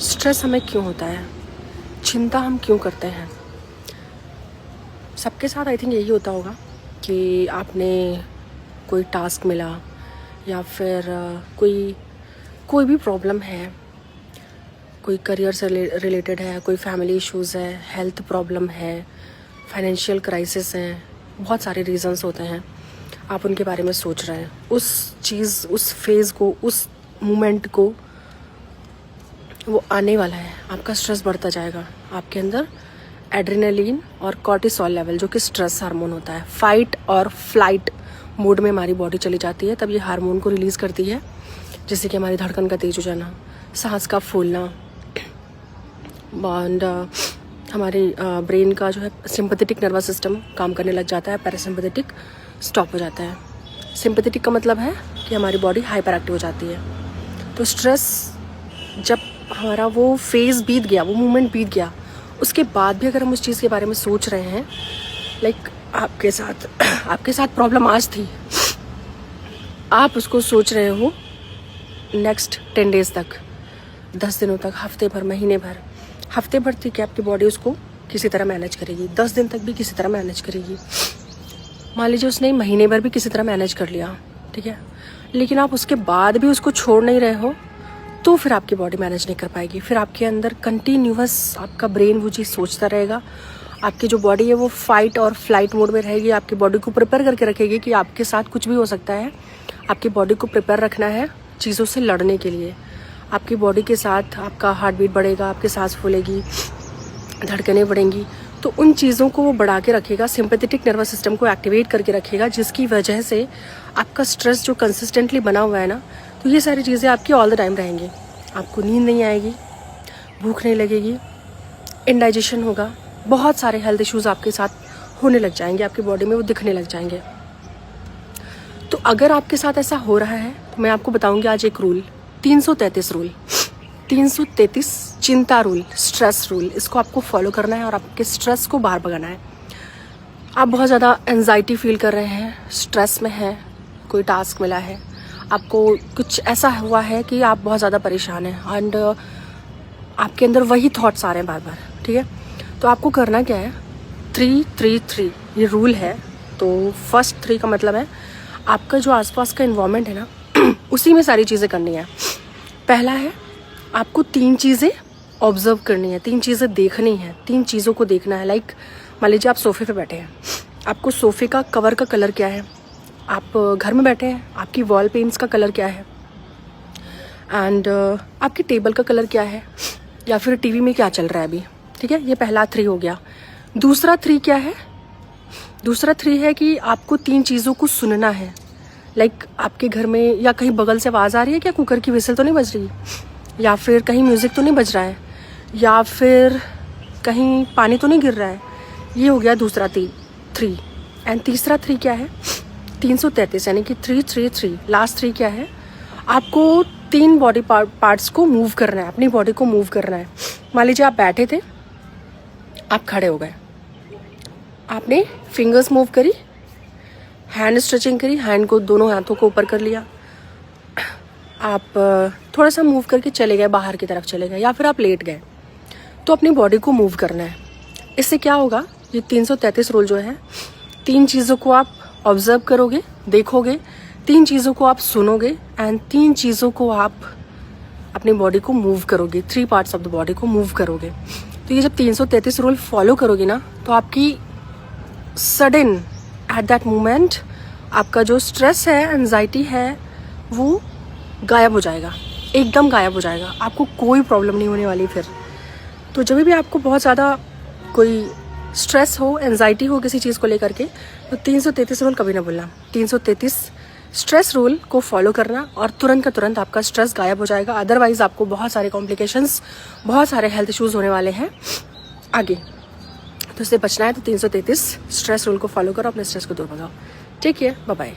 Stress हमें क्यों होता है, चिंता हम क्यों करते हैं। सबके साथ आई थिंक यही होता होगा कि आपने कोई टास्क मिला या फिर कोई भी प्रॉब्लम है, कोई करियर से रिलेटेड है, कोई फैमिली इश्यूज़ है, हेल्थ प्रॉब्लम है, फाइनेंशियल क्राइसिस है, बहुत सारे रीजंस होते हैं। आप उनके बारे में सोच रहे हैं, उस फेज़ को, उस मोमेंट को, वो आने वाला है। आपका स्ट्रेस बढ़ता जाएगा, आपके अंदर एड्रेनलिन और कॉर्टिसोल लेवल, जो कि स्ट्रेस हार्मोन होता है, फाइट और फ्लाइट मोड में हमारी बॉडी चली जाती है। तब ये हार्मोन को रिलीज़ करती है, जिससे कि हमारी धड़कन का तेज हो जाना, सांस का फूलना, एंड हमारे ब्रेन का जो है सिंपैथेटिक नर्वस सिस्टम काम करने लग जाता है, पैरासिम्पैथेटिक स्टॉप हो जाता है। सिंपैथेटिक का मतलब है कि हमारी बॉडी हाइपर एक्टिव हो जाती है। तो स्ट्रेस जब हमारा वो फेज़ बीत गया, वो मोमेंट बीत गया, उसके बाद भी अगर हम उस चीज़ के बारे में सोच रहे हैं, लाइक आपके साथ प्रॉब्लम आज थी, आप उसको सोच रहे हो नेक्स्ट 10 डेज़ तक, 10 दिनों तक, हफ्ते भर, महीने भर, हफ्ते भर तक आपकी बॉडी उसको किसी तरह मैनेज करेगी, 10 दिन तक भी किसी तरह मैनेज करेगी। मान लीजिए उसने महीने भर भी किसी तरह मैनेज कर लिया, ठीक है, लेकिन आप उसके बाद भी उसको छोड़ नहीं रहे हो, तो फिर आपकी बॉडी मैनेज नहीं कर पाएगी। फिर आपके अंदर कंटिन्यूअस आपका ब्रेन वो चीज़ सोचता रहेगा। आपकी जो बॉडी है वो फाइट और फ्लाइट मोड में रहेगी। आपकी बॉडी को प्रिपेयर करके रखेगी कि आपके साथ कुछ भी हो सकता है। आपकी बॉडी को प्रिपेयर रखना है चीज़ों से लड़ने के लिए। आपकी बॉडी के साथ आपका हार्ट बीट बढ़ेगा, आपकी सांस फूलेगी, धड़कनें बढ़ेंगी, तो उन चीज़ों को वो बढ़ा के रखेगा, सिंपैथेटिक नर्वस सिस्टम को एक्टिवेट करके रखेगा, जिसकी वजह से आपका स्ट्रेस जो कंसिस्टेंटली बना हुआ है ना, तो ये सारी चीज़ें आपकी ऑल द टाइम रहेंगी। आपको नींद नहीं आएगी, भूख नहीं लगेगी, इंडाइजेशन होगा, बहुत सारे हेल्थ इश्यूज़ आपके साथ होने लग जाएंगे, आपकी बॉडी में वो दिखने लग जाएंगे। तो अगर आपके साथ ऐसा हो रहा है तो मैं आपको बताऊंगी आज एक रूल, 333 रूल, 333 चिंता रूल, स्ट्रेस रूल। इसको आपको फॉलो करना है और आपके स्ट्रेस को बाहर भगाना है। आप बहुत ज़्यादा एंजाइटी फील कर रहे हैं, स्ट्रेस में हैं, कोई टास्क मिला है, आपको कुछ ऐसा हुआ है कि आप बहुत ज़्यादा परेशान हैं एंड आपके अंदर वही थॉट्स आ रहे हैं बार बार, ठीक है, तो आपको करना क्या है, 333 ये रूल है। तो फर्स्ट 3 का मतलब है आपका जो आसपास का इन्वायरमेंट है ना उसी में सारी चीज़ें करनी है। पहला है आपको 3 चीज़ें ऑब्जर्व करनी है, 3 चीज़ें देखनी है, 3 चीज़ों को देखना है। लाइक मान लीजिए आप सोफे पे बैठे हैं, आपको सोफे का कवर का कलर क्या है, आप घर में बैठे हैं, आपकी वॉल पेंट्स का कलर क्या है, एंड आपकी टेबल का कलर क्या है, या फिर टीवी में क्या चल रहा है अभी, ठीक है। ये पहला 3 हो गया। दूसरा 3 क्या है, दूसरा 3 है कि आपको 3 चीज़ों को सुनना है। लाइक आपके घर में या कहीं बगल से आवाज़ आ रही है क्या, कुकर की विसल तो नहीं बज रही, या फिर कहीं म्यूज़िक तो नहीं बज रहा है, या फिर कहीं पानी तो नहीं गिर रहा है। ये हो गया दूसरा 3। एंड तीसरा 3 क्या है, 333 यानी कि 333। लास्ट 3 क्या है, आपको 3 बॉडी पार्ट्स को मूव करना है, अपनी बॉडी को मूव करना है। मान लीजिए आप बैठे थे, आप खड़े हो गए, आपने फिंगर्स मूव करी, हैंड स्ट्रेचिंग करी, हैंड को, दोनों हाथों को ऊपर कर लिया, आप थोड़ा सा मूव करके चले गए, बाहर की तरफ चले गए, या फिर आप लेट गए। तो अपनी बॉडी को मूव करना है। इससे क्या होगा, ये 333 रूल जो है, 3 चीज़ों को आप ऑब्जर्व करोगे, देखोगे, 3 चीज़ों को आप सुनोगे, एंड 3 चीज़ों को आप अपनी बॉडी को मूव करोगे, 3 पार्ट्स ऑफ द बॉडी को मूव करोगे। तो ये जब 333 रूल फॉलो करोगे ना, तो आपकी सडन एट दैट मोमेंट आपका जो स्ट्रेस है, एंजाइटी है, वो गायब हो जाएगा, एकदम गायब हो जाएगा। आपको कोई प्रॉब्लम नहीं होने वाली फिर। तो जब भी आपको बहुत ज़्यादा कोई स्ट्रेस हो, एंजाइटी हो किसी चीज़ को लेकर के, तो 333 रूल कभी ना भूलना। 333 स्ट्रेस रूल को फॉलो करना और तुरंत का तुरंत आपका स्ट्रेस गायब हो जाएगा। अदरवाइज़ आपको बहुत सारे कॉम्प्लिकेशंस, बहुत सारे हेल्थ इश्यूज़ होने वाले हैं आगे। तो इससे बचना है तो 333 स्ट्रेस रूल को फॉलो करो, अपने स्ट्रेस को दूर भगाओ। Take care, bye bye.